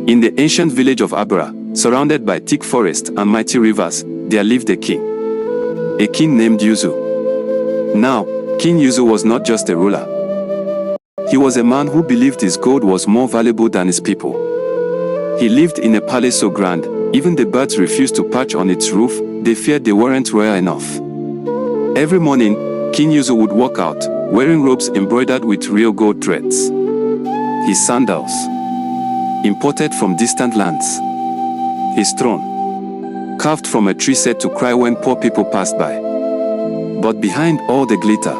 In the ancient village of Abera, surrounded by thick forest and mighty rivers, there lived a king named Uzu. Now, King Uzu was not just a ruler. He was a man who believed his gold was more valuable than his people. He lived in a palace so grand, even the birds refused to perch on its roof. They feared they weren't royal enough. Every morning, King Uzu would walk out, wearing robes embroidered with real gold threads. His sandals, imported from distant lands. His throne, carved from a tree, set to cry when poor people passed by. But behind all the glitter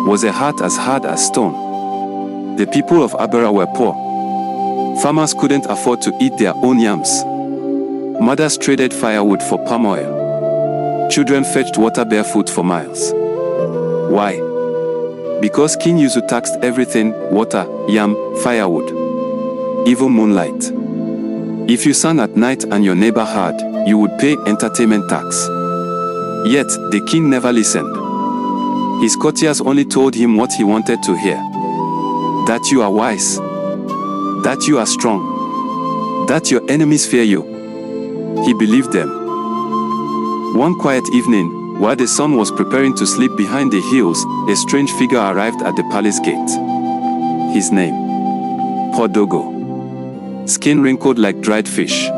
was a heart as hard as stone. The people of Abera were poor. Farmers couldn't afford to eat their own yams. Mothers traded firewood for palm oil. Children fetched water barefoot for miles. Why? Because King Uzu taxed everything: water, yam, firewood, even moonlight. If you sang at night and your neighbor heard, you would pay entertainment tax. Yet, the king never listened. His courtiers only told him what he wanted to hear. That you are wise. That you are strong. That your enemies fear you. He believed them. One quiet evening, while the sun was preparing to sleep behind the hills, a strange figure arrived at the palace gate. His name, Podogo. Skin wrinkled like dried fish.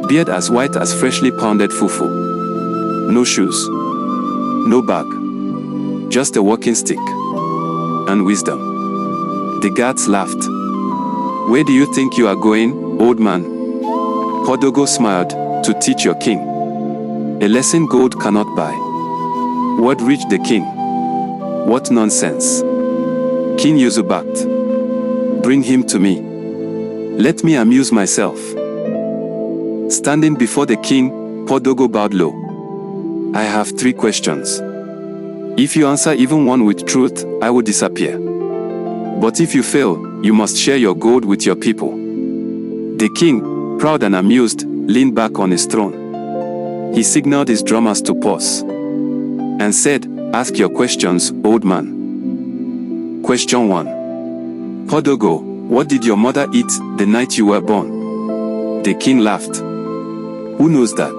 Beard as white as freshly pounded fufu. No shoes. No bag. Just a walking stick. And wisdom. The guards laughed. Where do you think you are going, old man? Podogo smiled. To teach your king. A lesson gold cannot buy. Word reached the king. What nonsense. King Uzu barked. Bring him to me. Let me amuse myself. Standing before the king, Podogo bowed low. I have 3 questions. If you answer even one with truth, I will disappear. But if you fail, you must share your gold with your people. The king, proud and amused, leaned back on his throne. He signaled his drummers to pause and said, ask your questions, old man. Question 1. Podogo, what did your mother eat the night you were born? The king laughed. Who knows that?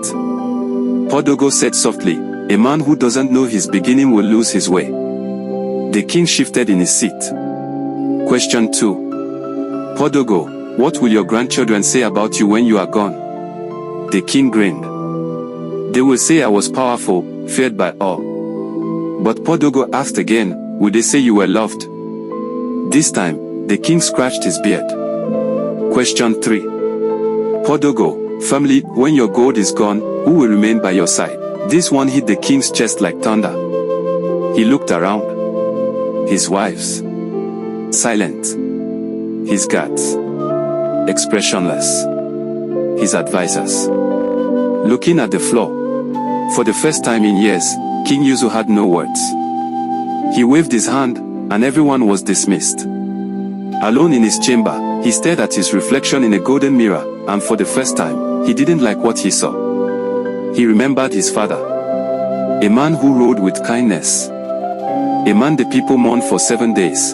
Podogo said softly, a man who doesn't know his beginning will lose his way. The king shifted in his seat. Question 2. Podogo, what will your grandchildren say about you when you are gone? The king grinned. They will say I was powerful, feared by all. But Podogo asked again, would they say you were loved? This time, the king scratched his beard. Question 3. Podogo, family, when your gold is gone, who will remain by your side? This one hit the king's chest like thunder. He looked around. His wives, silent. His guards, expressionless. His advisors, looking at the floor. For the first time in years, King Uzu had no words. He waved his hand, and everyone was dismissed. Alone in his chamber, he stared at his reflection in a golden mirror, and for the first time, he didn't like what he saw. He remembered his father. A man who ruled with kindness. A man the people mourned for 7 days.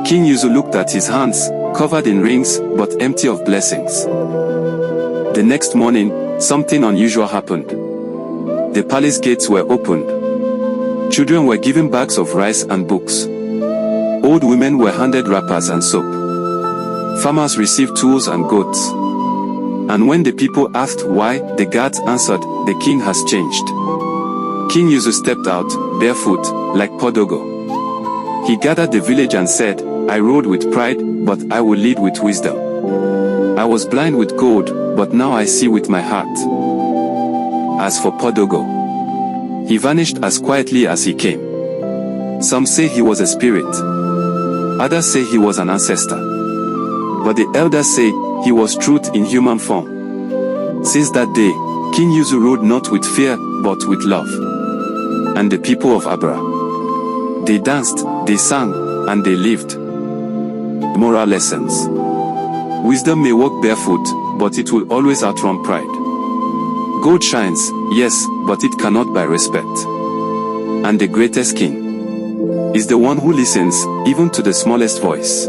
King Uzu looked at his hands, covered in rings, but empty of blessings. The next morning, something unusual happened. The palace gates were opened. Children were given bags of rice and books. Old women were handed wrappers and soap. Farmers received tools and goats. And when the people asked why, the guards answered, the king has changed. King Uzu stepped out, barefoot, like Podogo. He gathered the village and said, I ruled with pride, but I will lead with wisdom. I was blind with gold, but now I see with my heart. As for Podogo, he vanished as quietly as he came. Some say he was a spirit. Others say he was an ancestor. But the elders say he was truth in human form. Since that day, King Uzu ruled not with fear, but with love. And the people of Abera, they danced, they sang, and they lived. Moral lessons. Wisdom may walk barefoot, but it will always outrun pride. Gold shines, yes, but it cannot buy respect. And the greatest king is the one who listens, even to the smallest voice.